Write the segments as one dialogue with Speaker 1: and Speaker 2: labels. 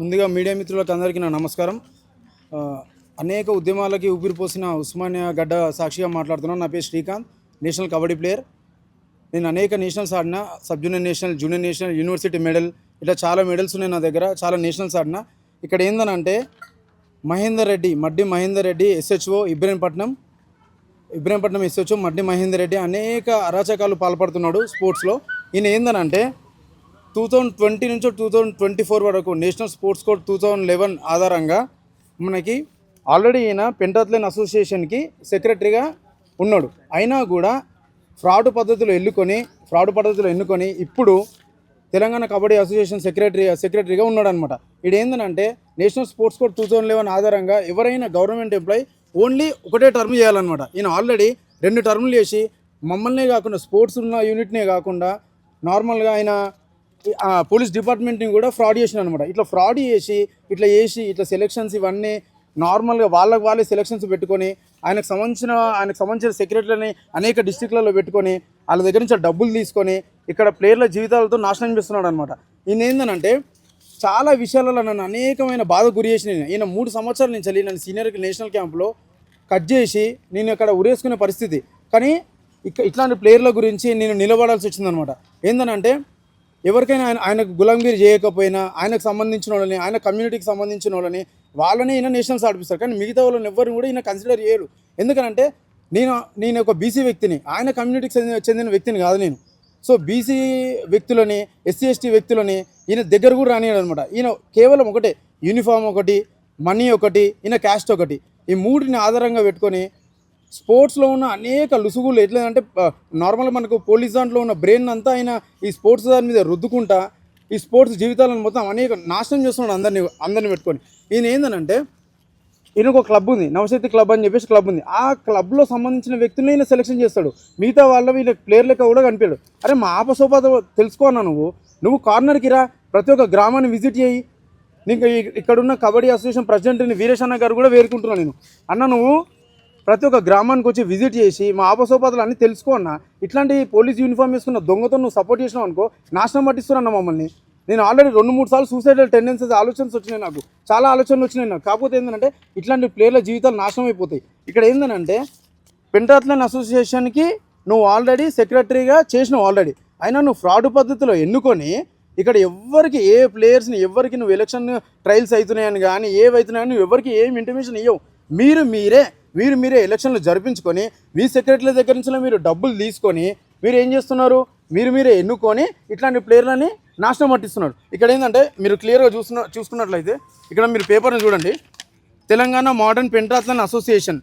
Speaker 1: ముందుగా మీడియా మిత్రులకు అందరికీ నా నమస్కారం. అనేక ఉద్యమాలకి ఊపిరిపోసిన ఉస్మానియా గడ్డ సాక్షిగా మాట్లాడుతున్నాను. నా పేరు శ్రీకాంత్, నేషనల్ కబడ్డీ ప్లేయర్. నేను అనేక నేషనల్స్ ఆడినా, sub junior national, junior national, university medal, ఇట్లా చాలా మెడల్స్ ఉన్నాయి నా దగ్గర. చాలా నేషనల్స్ ఆడినా. ఇక్కడ ఏందనంటే మడ్డి మహేందర్ రెడ్డి ఎస్హెచ్ఓ ఇబ్రహీంపట్నం ఎస్హెచ్ఓ మడ్డి మహేందర్ రెడ్డి అనేక అరాచకాలు పాల్పడుతున్నాడు స్పోర్ట్స్లో. ఈయన ఏందనంటే 2020 నుంచి 2024 వరకు నేషనల్ స్పోర్ట్స్ కోడ్ 2011 ఆధారంగా మనకి ఆల్రెడీ ఈయన పెంటాథ్లెన్ అసోసియేషన్కి సెక్రటరీగా ఉన్నాడు. అయినా కూడా ఫ్రాడ్ పద్ధతిలో ఎన్నుకొని ఇప్పుడు తెలంగాణ కబడ్డీ అసోసియేషన్ సెక్రటరీగా ఉన్నాడు అనమాట. ఇది ఏంటంటే నేషనల్ స్పోర్ట్స్ కోడ్ 2011 ఆధారంగా ఎవరైనా గవర్నమెంట్ ఎంప్లాయీ ఓన్లీ ఒకటే టర్మ్ చేయాలన్నమాట. ఈయన ఆల్రెడీ 2 టర్ములు చేసి మమ్మల్నే కాకుండా స్పోర్ట్స్ ఉన్న యూనిట్నే కాకుండా నార్మల్గా ఆయన పోలీస్ డిపార్ట్మెంట్ని కూడా ఫ్రాడ్ చేసిన అనమాట. ఇట్లా ఫ్రాడ్ చేసి ఇట్లా సెలక్షన్స్ ఇవన్నీ నార్మల్గా వాళ్ళే సెలక్షన్స్ పెట్టుకొని ఆయనకు సంబంధించిన సెక్రటరీలని అనేక డిస్ట్రిక్ట్లలో పెట్టుకొని వాళ్ళ దగ్గర నుంచి డబ్బులు తీసుకొని ఇక్కడ ప్లేయర్ల జీవితాలతో నాశనం చేస్తున్నాడు అనమాట. ఈయన ఏంటంటే చాలా విషయాలలో నన్ను అనేకమైన బాధ గురి చేసిన ఈయన 3 సంవత్సరాల నుంచి నన్ను సీనియర్ నేషనల్ క్యాంప్లో కట్ చేసి నేను ఇక్కడ ఉరేసుకునే పరిస్థితి. కానీ ఇట్లాంటి ప్లేయర్ల గురించి నేను నిలబడాల్సి వచ్చిందనమాట. ఏంటంటే ఎవరికైనా ఆయనకు గులాంగిరి చేయకపోయినా ఆయనకు సంబంధించిన వాళ్ళని, ఆయన కమ్యూనిటీకి సంబంధించిన వాళ్ళని ఈయన నేషనల్స్ ఆడిపిస్తారు. కానీ మిగతా వాళ్ళని ఎవరిని కూడా ఈయన కన్సిడర్ చేయరు. ఎందుకంటే నేను ఒక బీసీ వ్యక్తిని, ఆయన కమ్యూనిటీకి చెందిన వ్యక్తిని కాదు నేను. సో బీసీ వ్యక్తులని, ఎస్సీ ఎస్టీ వ్యక్తులని ఈయన దగ్గర కూడా రానియడు అనమాట. ఈయన కేవలం ఒకటే, యూనిఫామ్ ఒకటి, మనీ ఒకటి, ఈయన క్యాస్ట్ ఒకటి, ఈ 3ని ఆధారంగా పెట్టుకొని స్పోర్ట్స్లో ఉన్న అనేక లుసుగులు ఎట్లేదంటే నార్మల్గా మనకు పోలీస్ దాంట్లో ఉన్న బ్రెయిన్ అంతా ఆయన ఈ స్పోర్ట్స్ దాని మీద రుద్దుకుంటా ఈ స్పోర్ట్స్ జీవితాలను మొత్తం అనేక నాశనం చేస్తున్నాడు అందరిని పెట్టుకొని. ఈయన ఏంటంటే ఈయనకు ఒక క్లబ్ ఉంది, నవశక్తి క్లబ్ అని చెప్పేసి క్లబ్ ఉంది. ఆ క్లబ్లో సంబంధించిన వ్యక్తులను ఈయన సెలెక్షన్ చేస్తాడు. మిగతా వీళ్ళ ప్లేయర్ లెక్క కూడా కనిపించాడు. అరే మా ఆపసోపాత తెలుసుకోన్నా, నువ్వు కార్నర్కి రా, ప్రతి ఒక్క గ్రామాన్ని విజిట్ చేయి. నీకు ఇక్కడున్న కబడ్డీ అసోసియేషన్ ప్రెసిడెంట్ని వీరేష్ అన్న గారు కూడా వేరుకుంటున్నాను నేను. అన్న నువ్వు ప్రతి ఒక్క గ్రామానికి వచ్చి విజిట్ చేసి మా ఆపసోపాతలు అన్నీ తెలుసుకో అన్న. ఇట్లాంటి పోలీస్ యూనిఫామ్ వేసుకున్న దొంగతో నువ్వు సపోర్ట్ చేసినావు అనుకో, నాశనం పట్టిస్తున్నాను మమ్మల్ని. నేను ఆల్రెడీ 2-3 సార్లు సూసైడల్ టెండెన్సీస్ ఆలోచనలు వచ్చినాయి, నాకు చాలా ఆలోచనలు వచ్చినాయి నాకు. కాకపోతే ఏంటంటే ఇట్లాంటి ప్లేయర్ల జీవితాలు నాశనం అయిపోతాయి. ఇక్కడ ఏంటంటే పెంటాథ్లెన్ అసోసియేషన్కి నువ్వు ఆల్రెడీ సెక్రటరీగా చేసినావు ఆల్రెడీ. అయినా నువ్వు ఫ్రాడ్ పద్ధతిలో ఎన్నుకొని ఇక్కడ ఎవరికి ఏ ప్లేయర్స్ని ఎవరికి నువ్వు ఎలక్షన్ ట్రయల్స్ అవుతున్నాయని కానీ ఏవైతున్నాయని నువ్వు ఎవరికి ఏం ఇంటిమేషన్ ఇవ్వవు. మీరు మీరే ఎలక్షన్లు జరిపించుకొని మీ సెక్రటరీల దగ్గర నుంచి మీరు డబ్బులు తీసుకొని మీరు ఏం చేస్తున్నారు, మీరే ఎన్నుకొని ఇట్లాంటి ప్లేయర్లని నాశనం పట్టిస్తున్నాడు. ఇక్కడ ఏంటంటే మీరు క్లియర్గా చూసుకున్నట్లయితే ఇక్కడ మీరు పేపర్ని చూడండి, తెలంగాణ మోడర్న్ పెంటాథ్లెన్ అసోసియేషన్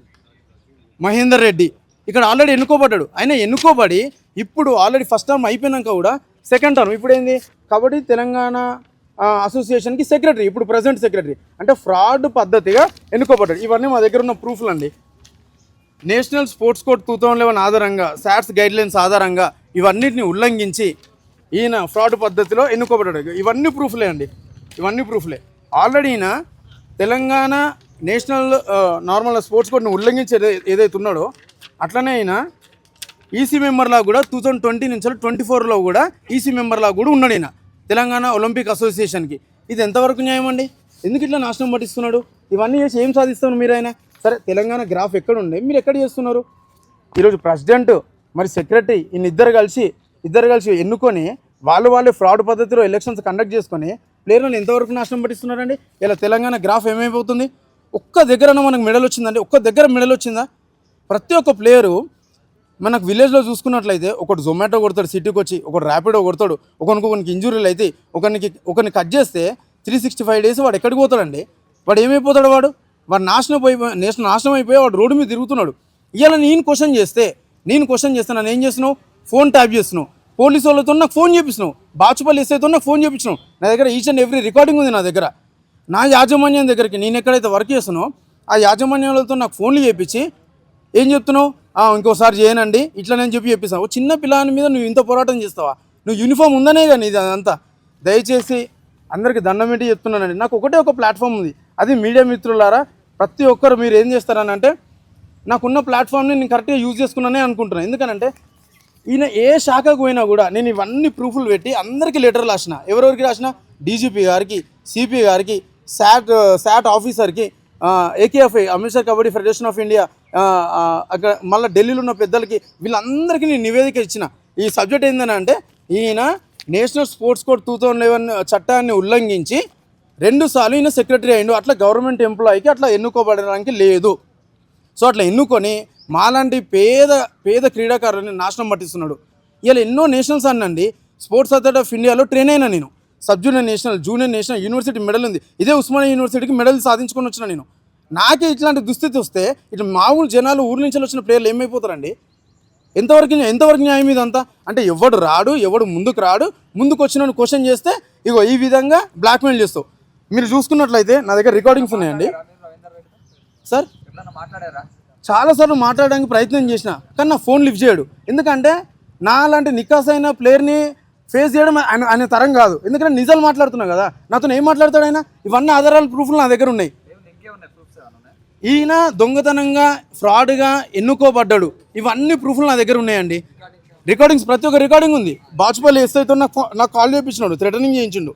Speaker 1: మహేందర్ రెడ్డి ఇక్కడ ఆల్రెడీ ఎన్నుకోబడ్డాడు. ఆయన ఎన్నుకోబడి ఇప్పుడు ఆల్రెడీ ఫస్ట్ టర్మ్ అయిపోయినాక కూడా సెకండ్ టర్మ్ ఇప్పుడు ఏంది కబడ్డీ తెలంగాణ అసోసియేషన్కి సెక్రటరీ, ఇప్పుడు ప్రజెంట్ సెక్రటరీ. అంటే ఫ్రాడ్ పద్ధతిగా ఎన్నుకోబడ్డాడు. ఇవన్నీ మా దగ్గర ఉన్న ప్రూఫ్లు అండి. నేషనల్ స్పోర్ట్స్ కోడ్ 2011 ఆధారంగా, శాట్స్ గైడ్లైన్స్ ఆధారంగా ఇవన్నిటిని ఉల్లంఘించి ఈయన ఫ్రాడ్ పద్ధతిలో ఎన్నుకోబడ్డాడు. ఇవన్నీ ప్రూఫ్లే. ఆల్రెడీ ఈయన తెలంగాణ నేషనల్ నార్మల్ స్పోర్ట్స్ కోడ్ని ఉల్లంఘించి ఏదైతే ఉన్నాడో అట్లనే ఈయన ఈసీ మెంబర్లా కూడా 2020 నుంచి 2024లో కూడా ఈసీ మెంబర్లా కూడా ఉన్నాడు ఈయన తెలంగాణ ఒలింపిక్ అసోసియేషన్కి. ఇది ఎంతవరకు న్యాయం అండి? ఎందుకు ఇట్లా నాశనం పట్టిస్తున్నాడు? ఇవన్నీ చేసి ఏం సాధిస్తున్నారు మీరు? ఆయన సరే తెలంగాణ గ్రాఫ్ ఎక్కడ ఉండే, మీరు ఎక్కడ చేస్తున్నారు? ఈరోజు ప్రెసిడెంట్ మరి సెక్రటరీ ఇద్దరు కలిసి ఎన్నుకొని వాళ్ళే ఫ్రాడ్ పద్ధతిలో ఎలక్షన్స్ కండక్ట్ చేసుకొని ప్లేయర్లను ఎంతవరకు నాశనం పట్టిస్తున్నారండి? ఇలా తెలంగాణ గ్రాఫ్ ఏమైపోతుంది? ఒక్క దగ్గర మనకు మెడల్ వచ్చిందండి? ఒక్క దగ్గర మెడల్ వచ్చిందా? ప్రతి ఒక్క ప్లేయరు మనకు విలేజ్లో చూసుకున్నట్లయితే ఒకటి జొమాటో కొడతాడు సిటీకి వచ్చి, ఒకటి ర్యాపిడో కొడతాడు, ఒకరికి ఇంజురీలు అయితే ఒకరిని కట్ చేస్తే 365 డేస్ వాడు ఎక్కడికి పోతాడండి? వాడు ఏమైపోతాడు? వాడు నాశనం అయిపోయి వాడు రోడ్డు మీద తిరుగుతున్నాడు. ఇలా నేను క్వశ్చన్ చేస్తే నన్ను ఏం చేస్తున్నావు? ఫోన్ ట్యాప్ చేస్తున్నావు. పోలీసు వాళ్ళతో నాకు ఫోన్ చేపిస్తున్నావు, బాచుపల్లి ఎస్ఐతో నాకు ఫోన్ చేపించినావు. నా దగ్గర ఈచ్ అండ్ ఎవ్రీ రికార్డింగ్ ఉంది నా దగ్గర. నా యాజమాన్యం దగ్గరికి నేను ఎక్కడైతే వర్క్ చేస్తున్నావు ఆ యాజమాన్యాలతో నాకు ఫోన్లు చేయించి ఏం చెప్తున్నావు? ఇంకోసారి చేయనండి ఇట్లా నేను చెప్పిస్తాను. ఓ చిన్న పిల్లని మీద నువ్వు ఇంత పోరాటం చేస్తావా? నువ్వు యూనిఫామ్ ఉందనే కానీ ఇది అదంతా. దయచేసి అందరికీ దండం పెట్టి చెప్తున్నానండి, నాకు ఒకటే ఒక ప్లాట్ఫామ్ ఉంది, అది మీడియా మిత్రులారా. ప్రతి ఒక్కరు మీరు ఏం చేస్తారని అంటే నాకున్న ప్లాట్ఫామ్ని నేను కరెక్ట్గా యూజ్ చేసుకున్నానే అనుకుంటున్నాను. ఎందుకనంటే ఈయన ఏ శాఖకు పోయినా కూడా నేను ఇవన్నీ ప్రూఫ్లు పెట్టి అందరికీ లెటర్ రాసిన. ఎవరెవరికి రాసిన? డీజీపీ గారికి, సిపి గారికి, శాట్ ఆఫీసర్కి, AKFI Amritsar kabaddi federation of India, అక్కడ మళ్ళీ ఢిల్లీలో ఉన్న పెద్దలకి వీళ్ళందరికీ నేను నివేదిక ఇచ్చిన. ఈ సబ్జెక్ట్ ఏంటంటే అంటే ఈయన నేషనల్ స్పోర్ట్స్ కోడ్ 2011 చట్టాన్ని ఉల్లంఘించి 2 సార్లు ఈయన సెక్రటరీ అయ్యిండు. అట్లా గవర్నమెంట్ ఎంప్లాయీకి అట్లా ఎన్నుకోబడడానికి లేదు. సో అట్లా ఎన్నుకొని మాలాంటి పేద క్రీడాకారులని నాశనం పట్టిస్తున్నాడు. ఇలా ఎన్నో నేషనల్స్ అన్నండి. స్పోర్ట్స్ అథారిటీ ఆఫ్ ఇండియాలో ట్రైన్ అయినా నేను. Sub junior national, junior national, university medal ఉంది. ఇదే ఉస్మానియా యూనివర్సిటీకి మెడల్ సాధించుకొని వచ్చిన నేను. నాకే ఇట్లాంటి దుస్థితి వస్తే ఇట్లా మామూలు జనాలు ఊరు నుంచి వచ్చిన ప్లేయర్లు ఏమైపోతారండి? ఎంతవరకు న్యాయం ఇదంతా? అంటే ఎవడు రాడు, ఎవడు ముందుకు రాడు, ముందుకు వచ్చిన క్వశ్చన్ చేస్తే ఇగో ఈ విధంగా బ్లాక్మెయిల్ చేస్తావు. మీరు చూసుకున్నట్లయితే నా దగ్గర రికార్డింగ్స్ ఉన్నాయండి సార్. చాలాసార్లు మాట్లాడడానికి ప్రయత్నం చేసిన కానీ నా ఫోన్ లిఫ్ట్ చేయడు. ఎందుకంటే నా లాంటి నికాస్ అయిన ప్లేయర్ని ఫేస్ చేయడం ఆయన తరం కాదు. ఎందుకంటే నిజాలు మాట్లాడుతున్నా కదా, నాతో ఏం మాట్లాడతాడు ఆయన? ఇవన్నీ ఆధారాలు, ప్రూఫ్లు నా దగ్గర ఉన్నాయి. ఈయన దొంగతనంగా, ఫ్రాడ్గా ఎన్నుకోబడ్డాడు. ఇవన్నీ ప్రూఫ్లు నా దగ్గర ఉన్నాయండి. రికార్డింగ్స్, ప్రతి ఒక్క రికార్డింగ్ ఉంది. బాచుపల్లి ఎస్ఐతో నాకు కాల్ చేయించినాడు, థ్రెటనింగ్ చేయించిండు.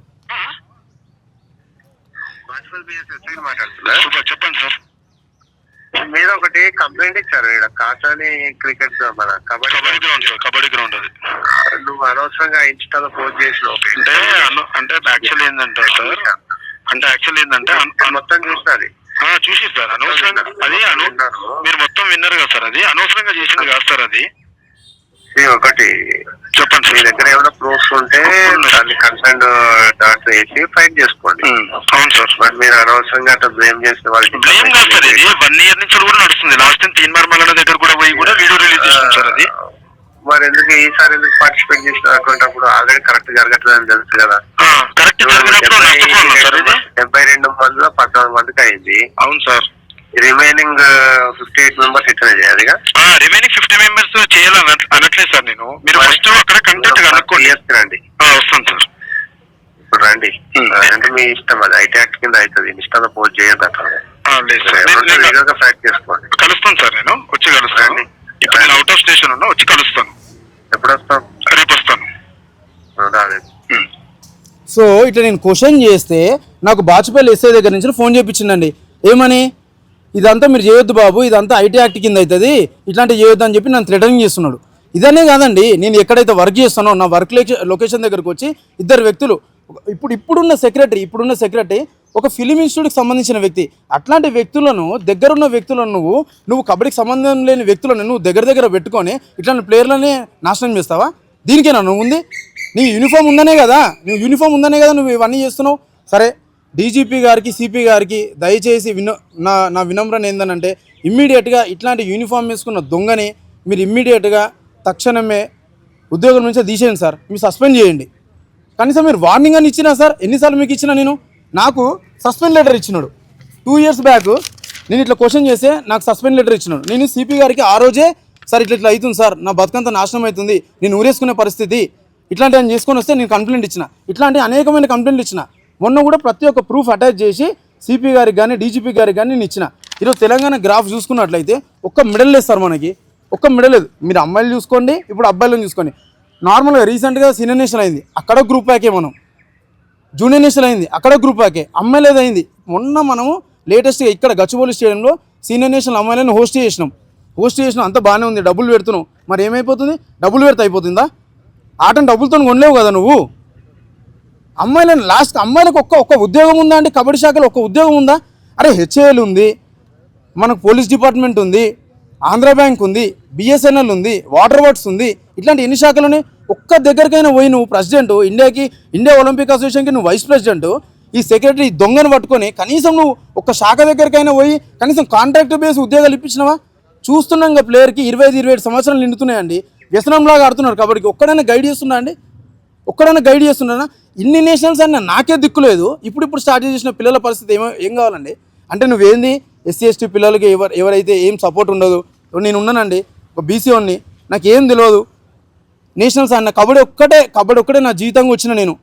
Speaker 2: చెప్పండి సార్. మీరు ఒకటి కంప్లైంట్ ఇచ్చారు ఇక్కడ కాసాని క్రికెట్ మన కబడ్డీ గ్రౌండ్ అది నువ్వు అనవసరంగా ఇన్స్టాలో పోస్ట్ చేసినావు. అంటే యాక్చువల్ ఏంటంటే సార్, మొత్తం చూసినది చూసి సార్, అనవసరంగా అది మీరు మొత్తం విన్నారు కదా సార్, అది అనవసరంగా చేసింది కాదు సార్. అది ఒకటి చెప్పండి, మీ దగ్గర ఏమైనా ప్రూఫ్స్ ఉంటే దాన్ని కన్సర్న్ డాక్టర్ వేసి ఫైట్ చేసుకోండి. అవును సార్. బట్ మీరు అనవసరంగా అట్లా బ్లేమ్ చేసిన వాళ్ళకి బ్లేమ్ కాదు సార్. ఇది 1 year నుంచి కూడా నడుస్తుంది. లాస్ట్ టైం 3 మార్మల దగ్గర కూడా పోయి కూడా వీడియో రిలీజ్ చేసాం సార్. అది మరి ఎందుకు ఈసారి ఎందుకు పార్టిసిపేట్ చేసిన అటువంటిప్పుడు ఆల్రెడీ కరెక్ట్ జరగట్లేదని తెలుసు కదా. కరెక్ట్ 72 మందిలో 14 మందికి అయింది. అవును సార్. రిమైనింగ్ 58 మెంబర్స్ ఇట్లా చేయాలి. రిమైనింగ్ 50 మెంబర్స్ చేయాలని అనట్లేదు సార్ నేను. మీరు ఫస్ట్ అక్కడ కంటెంట్ కనుక్కోండి. రండి, వస్తాను సార్. ఇప్పుడు రండి, అంటే మీ ఇష్టం. అది ఐటీ యాక్ట్ కింద అవుతుంది. ఇష్టంగా పోస్ట్ చేయొద్దు అట్లా. ఫ్యాక్ట్ చేసుకోండి. కలుస్తాను సార్, నేను వచ్చి కలుస్తాను. ఇప్పుడు నేను అవుట్ ఆఫ్ స్టేషన్ ఉన్నా, వచ్చి కలుస్తాను. ఎప్పుడు వస్తాను? రేపు వస్తాను.
Speaker 1: సో ఇట్లా నేను క్వశ్చన్ చేస్తే నాకు బాచుపల్లి ఎస్ఐ దగ్గర నుంచి ఫోన్ చేయించిందండి. ఏమని? ఇదంతా మీరు చేయొద్దు బాబు, ఇదంతా ఐటీ యాక్ట్ కింద అవుతుంది, ఇట్లాంటివి చేయొద్దు అని చెప్పి నన్ను థ్రెటనింగ్ చేస్తున్నాడు. ఇదనే కాదండి, నేను ఎక్కడైతే వర్క్ చేస్తానో నా వర్క్ లొకేషన్ దగ్గరకు వచ్చి 2 వ్యక్తులు, ఇప్పుడున్న సెక్రటరీ ఒక ఫిలిం ఇన్స్టిట్యూట్కి సంబంధించిన వ్యక్తి. అట్లాంటి వ్యక్తులను, దగ్గరున్న వ్యక్తులను నువ్వు కబడ్డీకి సంబంధం లేని వ్యక్తులను నువ్వు దగ్గర పెట్టుకొని ఇట్లాంటి ప్లేయర్లని నాశనం చేస్తావా? దీనికేనా నువ్వు ఉంది? నీ యూనిఫామ్ ఉందనే కదా నువ్వు ఇవన్నీ చేస్తున్నావు. సరే, డీజీపీ గారికి, సిపి గారికి దయచేసి నా వినమ్రణ ఏందనంటే, ఇమ్మీడియట్గా ఇట్లాంటి యూనిఫామ్ వేసుకున్న దొంగని మీరు ఇమ్మీడియట్గా తక్షణమే ఉద్యోగం నుంచి తీసేయండి సార్. మీరు సస్పెండ్ చేయండి. కనీసం మీరు వార్నింగ్ అని ఇచ్చినా సార్. ఎన్నిసార్లు మీకు ఇచ్చినా? నాకు సస్పెండ్ లెటర్ ఇచ్చినాడు 2 years బ్యాక్. నేను ఇట్లా క్వశ్చన్ చేస్తే నాకు సస్పెండ్ లెటర్ ఇచ్చినాడు. నేను సిపి గారికి ఆ రోజే, సార్ ఇట్లా అవుతుంది సార్, నా బతుకంతా నాశనం అవుతుంది, నేను ఊరేసుకునే పరిస్థితి, ఇట్లాంటి అని చేసుకొని వస్తే నేను కంప్లైంట్ ఇచ్చిన. ఇట్లాంటి అనేకమైన కంప్లైంట్లు ఇచ్చిన. మొన్న కూడా ప్రతి ఒక్క ప్రూఫ్ అటాచ్ చేసి సిపి గారికి కానీ, డీజీపీ గారికి కానీ నేను ఇచ్చిన. ఈరోజు తెలంగాణ గ్రాఫ్ చూసుకున్నట్లయితే ఒక్క మెడల్ లేదు సార్ మనకి, ఒక్క మెడల్ లేదు. మీరు అమ్మాయిలు చూసుకోండి, ఇప్పుడు అబ్బాయిలను చూసుకోండి. నార్మల్గా రీసెంట్గా సీనియర్ నేషనల్ అయింది, అక్కడ గ్రూప్ ప్యాకే. మనం జూనియర్ నేషనల్ అయింది, అక్కడ గ్రూప్ ప్యాకే. అమ్మాయిలు అయింది. మొన్న మనము లేటెస్ట్గా ఇక్కడ గచ్చిబౌలి స్టేడియంలో సీనియర్ నేషనల్ అమ్మాయిలను హోస్ట్ చేసినాం. అంత బాగానే ఉంది, డబ్బులు పెడుతున్నావు. మరి ఏమైపోతుంది? డబ్బులు పెడితే అయిపోతుందా? ఆటను డబ్బులతో కొనలేవు కదా నువ్వు. అమ్మాయిలను అమ్మాయిలకు ఒక్క ఉద్యోగం ఉందా అండి? కబడ్డీ శాఖలో ఒక్క ఉద్యోగం ఉందా? అరే, హెచ్ఏఎల్ ఉంది, మనకు పోలీస్ డిపార్ట్మెంట్ ఉంది, ఆంధ్ర బ్యాంక్ ఉంది, బిఎస్ఎన్ఎల్ ఉంది, వాటర్ వర్క్స్ ఉంది. ఇట్లాంటి ఎన్ని శాఖలున్నాయి? ఒక్క దగ్గరికైనా పోయి నువ్వు ప్రెసిడెంట్, ఇండియా ఒలింపిక్ అసోసియేషన్కి నువ్వు వైస్ ప్రెసిడెంట్, ఈ సెక్రటరీ దొంగను పట్టుకొని కనీసం నువ్వు ఒక్క శాఖ దగ్గరికైనా పోయి కనీసం కాంట్రాక్ట్ బేస్ ఉద్యోగాలు ఇప్పించినవా? చూస్తున్నాం ఇంకా ప్లేయర్కి 25-27 సంవత్సరాలు నిండుతున్నాయండి. వ్యసనంలాగా ఆడుతున్నారు కబడ్డీకి. ఒక్కడైనా గైడ్ చేస్తున్నానా? ఇన్ని నేషనల్స్ అన్న నాకే దిక్కులేదు. ఇప్పుడు స్టార్ట్ చేసిన పిల్లల పరిస్థితి ఏం కావాలండి? అంటే నువ్వేంది ఎస్సీ ఎస్టీ పిల్లలకి ఎవరైతే ఏం సపోర్ట్ ఉండదు. నేను ఉన్నానండి, ఒక బీసీఓని, నాకేం తెలియదు. నేషనల్స్ అన్న కబడ్డీ ఒక్కటే నా జీవితంగా వచ్చిన. నేను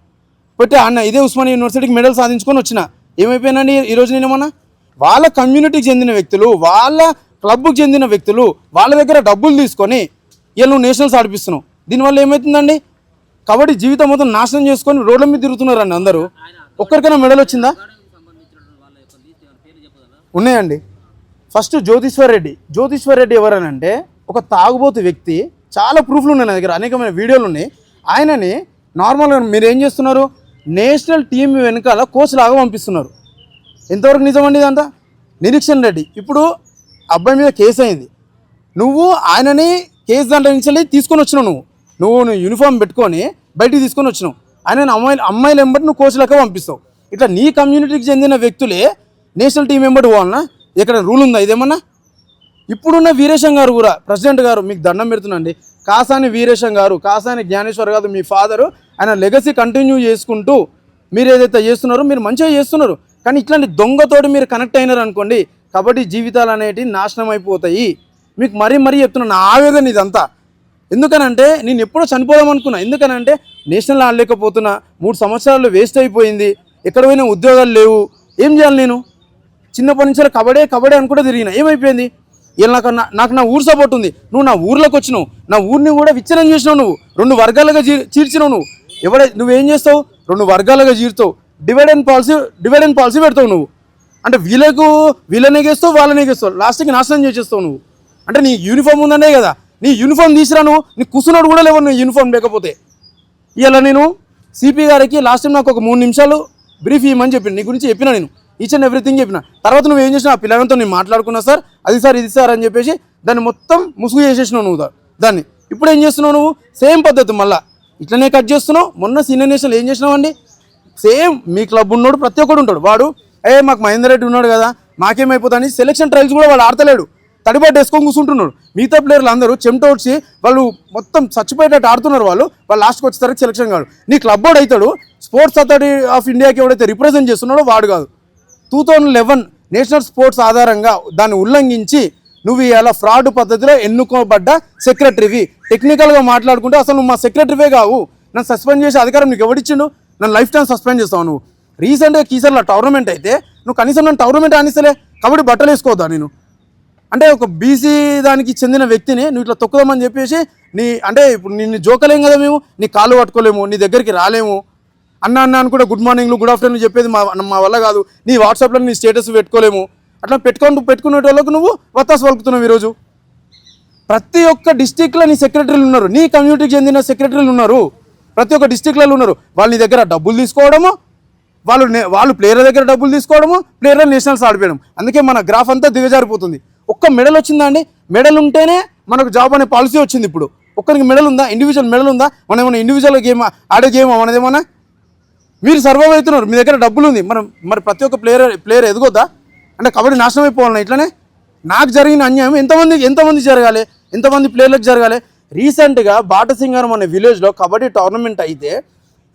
Speaker 1: పోతే అన్న ఇదే ఉస్మానియా యూనివర్సిటీకి మెడల్ సాధించుకొని వచ్చిన. ఏమైపోయినండి ఈరోజు? నేనేమన్నా వాళ్ళ కమ్యూనిటీకి చెందిన వ్యక్తులు, వాళ్ళ క్లబ్కు చెందిన వ్యక్తులు, వాళ్ళ దగ్గర డబ్బులు తీసుకొని వీళ్ళు నువ్వు నేషనల్స్ ఆడిపిస్తున్నావు. దీనివల్ల ఏమవుతుందండి? కబడ్డీ జీవితం మొత్తం నాశనం చేసుకొని రోడ్ల మీద తిరుగుతున్నారండి అందరూ. ఒక్కరికైనా మెడల్ వచ్చిందా? ఉన్నాయండి. ఫస్ట్ జ్యోతిశ్వర్ రెడ్డి ఎవరనంటే ఒక తాగుబోతు వ్యక్తి. చాలా ప్రూఫ్లు ఉన్నాయి నా దగ్గర, అనేకమైన వీడియోలు ఉన్నాయి. ఆయనని నార్మల్గా మీరు ఏం చేస్తున్నారు, నేషనల్ టీం వెనకాల కోచ్ లాగా పంపిస్తున్నారు. ఎంతవరకు నిజమండి ఇదంతా? నిరీక్షణ్ రెడ్డి ఇప్పుడు అబ్బాయి మీద కేసు అయింది. నువ్వు ఆయనని కేసు దాంట్లో నుంచి తీసుకొని వచ్చినావు. నువ్వు యూనిఫామ్ పెట్టుకొని బయటికి తీసుకొని వచ్చినావు. ఆయన అమ్మాయిలు వెంబడి నువ్వు కోచ్ లెక్క పంపిస్తావు. ఇట్లా నీ కమ్యూనిటీకి చెందిన వ్యక్తులే నేషనల్ టీం వెంబడి పోవాలన్నా? ఎక్కడ రూల్ ఉందా ఇదేమన్నా? ఇప్పుడున్న వీరేశం గారు కూడా, ప్రెసిడెంట్ గారు, మీకు దండం పెడుతున్నాండి. కాసాని వీరేశం గారు, కాసాని జ్ఞానేశ్వర్ గారు, మీ ఫాదరు, ఆయన లెగసీ కంటిన్యూ చేసుకుంటూ మీరు ఏదైతే చేస్తున్నారో మీరు మంచిగా చేస్తున్నారు. కానీ ఇట్లాంటి దొంగతోటి మీరు కనెక్ట్ అయినారు అనుకోండి, కబడ్డీ జీవితాలు అనేటివి నాశనం అయిపోతాయి. మీకు మరీ చెప్తున్నా, నా ఆవేదన ఇదంతా. ఎందుకనంటే నేను ఎప్పుడో చనిపోదాం అనుకున్నా. ఎందుకనంటే నేషనల్ ఆడలేకపోతున్నా, 3 సంవత్సరాలు వేస్ట్ అయిపోయింది. ఎక్కడ పోయినా ఉద్యోగాలు లేవు. ఏం చేయాలి నేను? చిన్నప్పటి నుంచి కబడ్డీ అనుకుంటే తిరిగిన. ఏమైపోయింది? ఇలా నాకు నా ఊరు సపోర్ట్ ఉంది. నువ్వు నా ఊర్లోకి వచ్చినావు, నా ఊరిని కూడా విచ్ఛిన్నం చేసినావు. నువ్వు 2 వర్గాలుగా చీల్చినావు. నువ్వేం చేస్తావు? 2 వర్గాలుగా చీరుతావు. డివైడ్ అండ్ పాలసీ పెడతావు నువ్వు. అంటే వీళ్ళనే గేస్తావు, వాళ్ళనే గేస్తావు, లాస్ట్కి నాశనం చేసేస్తావు నువ్వు. అంటే నీ యూనిఫామ్ ఉందనే కదా, నీ యూనిఫామ్ తీసిరా. నువ్వు నీ కూర్చున్నాడు కూడా లేవు నీ యూనిఫామ్ లేకపోతే. ఇలా నేను సిపి గారికి లాస్ట్ టైం నాకు ఒక 3 నిమిషాలు బ్రీఫ్ ఇవ్వమని చెప్పిన, నీ గురించి చెప్పిన, నేను ఈచ్ అండ్ ఎవ్రీథింగ్ చెప్పిన. తర్వాత నువ్వు ఏం చేసినా, ఆ పిల్లలతో నేను మాట్లాడుకున్నా, సార్ అది సార్ ఇది సార్ అని చెప్పేసి దాన్ని మొత్తం ముసుగు చేసేసినావు నువ్వు దాన్ని. ఇప్పుడు ఏం చేస్తున్నావు నువ్వు? సేమ్ పద్ధతి మళ్ళీ ఇట్లనే కట్ చేస్తున్నావు. మొన్న సీనియర్ నేషనల్ ఏం చేసినావు అండి? సేమ్ మీ క్లబ్ ఉన్నాడు, ప్రతి ఒక్కడు ఉంటాడు. వాడు మాకు మహేందర్ రెడ్డి ఉన్నాడు కదా, మాకేమైపోతుంది, సెలక్షన్ ట్రయల్స్ కూడా వాడు ఆడతలేడు, తడిబాటు వేసుకొని కూర్చుంటున్నాడు. మిగతా ప్లేయర్లు అందరూ చెమట వచ్చి వాళ్ళు మొత్తం చచ్చిపోయేటట్టు ఆడుతున్నారు. వాళ్ళు లాస్ట్కి వచ్చేసరికి సెలక్షన్ కాదు. నీ క్లబ్ వాడు అవుతాడు. స్పోర్ట్స్ అథారిటీ ఆఫ్ ఇండియాకి ఎవడైతే రిప్రజెంట్ చేస్తున్నాడో వాడు కాదు. 2011 నేషనల్ స్పోర్ట్స్ ఆధారంగా దాన్ని ఉల్లంఘించి నువ్వు ఇలా ఫ్రాడ్ పద్ధతిలో ఎన్నుకోబడ్డ సెక్రటరీవి. టెక్నికల్గా మాట్లాడుకుంటే అసలు నువ్వు మా సెక్రటరీవే కావు. నన్ను సస్పెండ్ చేసే అధికారం నీకు ఎవడిచ్చిండు? నన్ను లైఫ్ టైం సస్పెండ్ చేస్తావు నువ్వు. రీసెంట్గా కీసర్లో టోర్నమెంట్ అయితే నువ్వు కనీసం నన్ను టోర్నమెంట్ ఆనిస్తలే. కబడ్డీ బట్టలు వేసుకోవద్దా నేను? అంటే ఒక బీసీ దానికి చెందిన వ్యక్తిని నువ్వు ఇట్లా తొక్కుదామని చెప్పేసి అంటే ఇప్పుడు నిన్ను జోకలేము కదా మేము, నీ కాళ్ళు పట్టుకోలేము, నీ దగ్గరికి రాలేము. అన్న అని కూడా గుడ్ మార్నింగ్లు గుడ్ ఆఫ్టర్నూన్ చెప్పేది మా వల్ల కాదు. నీ వాట్సాప్లో నీ స్టేటస్ పెట్టుకోలేము. అట్లా పెట్టుకునే వాళ్ళకు నువ్వు వత్తాసు పలుకుతున్నావు. ఈరోజు ప్రతి ఒక్క డిస్టిక్లో నీ సెక్రటరీలు ఉన్నారు, నీ కమ్యూనిటీకి చెందిన సెక్రటరీలు ఉన్నారు, ప్రతి ఒక్క డిస్టిక్లలో ఉన్నారు. వాళ్ళ నీ దగ్గర డబ్బులు తీసుకోవడము, వాళ్ళు ప్లేయర్ల దగ్గర డబ్బులు తీసుకోవడము, ప్లేయర్ల నేషనల్స్ ఆడిపోయడం. అందుకే మన గ్రాఫ్ అంతా దిగజారిపోతుంది. ఒక్క మెడల్ వచ్చిందా అండి? మెడల్ ఉంటేనే మనకు జాబ్ అనే పాలసీ వచ్చింది. ఇప్పుడు ఒక్కరికి మెడల్ ఉందా? ఇండివిజువల్ మెడల్ ఉందా? మనం ఏమైనా ఇండివిజువల్ గేమ్ ఆడే గేమ్ మనదేమన్నా? మీరు సర్వైవ్ అవుతున్నారు, మీ దగ్గర డబ్బులు ఉంది. మరి ప్రతి ఒక్క ప్లేయర్ ఎదగొద్దా? అంటే కబడ్డీ నాశనం అయిపోవాలన్నా ఇట్లనే? నాకు జరిగిన అన్యాయం ఎంతమంది జరగాలి, ఎంతమంది ప్లేయర్లకు జరగాలి? రీసెంట్గా బాటసింగారం అనే విలేజ్లో కబడ్డీ టోర్నమెంట్ అయితే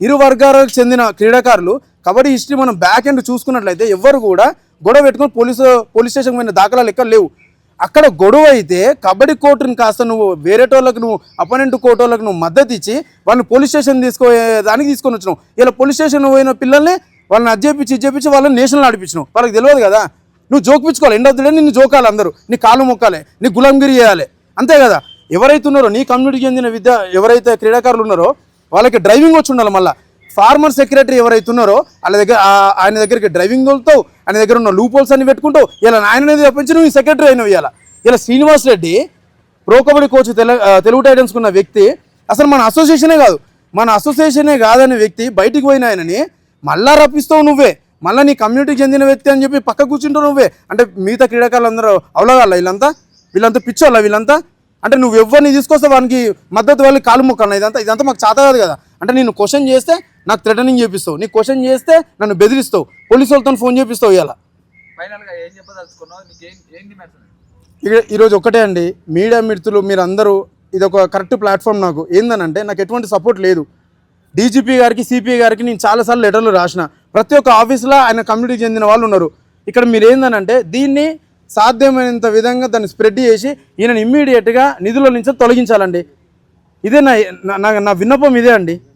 Speaker 1: 2 వర్గాలకు చెందిన క్రీడాకారులు కబడ్డీ హిస్టరీ మనం బ్యాక్ ఎండ్ చూసుకున్నట్లయితే ఎవ్వరు కూడా గొడవ పెట్టుకొని పోలీస్ స్టేషన్ పోయిన దాఖలాలు ఎక్కడ లేవు. అక్కడ గొడవ అయితే కబడ్డీ కోర్టుని కాస్త నువ్వు నువ్వు అపోనెంట్ కోర్టు వాళ్ళకి నువ్వు మద్దతు ఇచ్చి వాళ్ళని పోలీస్ స్టేషన్ దానికి తీసుకొని వచ్చినావు. ఇలా పోలీస్ స్టేషన్ పోయిన పిల్లల్ని వాళ్ళని ఇచ్చేపించి వాళ్ళని నేషనల్ ఆడిపించినావు. వాళ్ళకి తెలియదు కదా, నువ్వు జోకిపించుకోవాలి. ఎండ్ ఆఫ్ ది డే నిన్ను జోకాలి, అందరూ నీ కాళ్ళు మొక్కాలి, నీ గులాంగిరి చేయాలి, అంతే కదా. ఎవరైతే ఉన్నారో నీ కమ్యూనిటీకి చెందిన ఎవరైతే క్రీడాకారులు ఉన్నారో వాళ్ళకి డ్రైవింగ్ వచ్చి ఉండాలి. మళ్ళీ ఫార్మర్ సెక్రటరీ ఎవరైతే ఉన్నారో ఆయన దగ్గరికి డ్రైవింగ్ తోలుతావు, ఆయన దగ్గర ఉన్న లూపోల్స్ అన్ని పెట్టుకుంటావు. ఇలా ఆయననేది తప్పించి నువ్వు ఈ సెక్రటరీ అయినవి. ఇలా Srinivas Reddy pro kabaddi coach Telugu Titans ఉన్న వ్యక్తి అసలు మన అసోసియేషనే కాదనే వ్యక్తి బయటికి పోయిన ఆయనని మళ్ళా రప్పిస్తావు నువ్వే. మళ్ళీ నీ కమ్యూనిటీకి చెందిన వ్యక్తి అని చెప్పి పక్క కూర్చుంటావు నువ్వే. అంటే మిగతా క్రీడాకారులు అందరూ అవలగాల వీళ్ళంతా పిచ్చోళ్ళ వీళ్ళంతా. అంటే నువ్వు ఎవరిని తీసుకొస్తే వానికి మద్దతు వాళ్ళకి కాలు మొక్కలు. ఇదంతా మాకు చేత కాదు కదా. అంటే నేను క్వశ్చన్ చేస్తే నాకు థ్రెటనింగ్ చేపిస్తావు, నీ క్వశ్చన్ చేస్తే నన్ను బెదిరిస్తావు, పోలీసు వాళ్ళతో ఫోన్ చేపిస్తావు. ఈరోజు ఒకటే అండి, మీడియా మిత్రులు మీరందరూ ఇది ఒక కరెక్ట్ ప్లాట్ఫామ్. నాకు ఏందనంటే నాకు ఎటువంటి సపోర్ట్ లేదు. డీజీపీ గారికి సిపిఐ గారికి నేను చాలాసార్లు లెటర్లు రాసిన. ప్రతి ఒక్క ఆఫీస్లో ఆయన కమ్యూనిటీకి చెందిన వాళ్ళు ఉన్నారు. ఇక్కడ మీరు ఏందనంటే దీన్ని సాధ్యమైనంత విధంగా దాన్ని స్ప్రెడ్ చేసి ఈయనను ఇమ్మీడియట్గా నిధుల నుంచి తొలగించాలండి. ఇదే నా విన్నపం ఇదే అండి.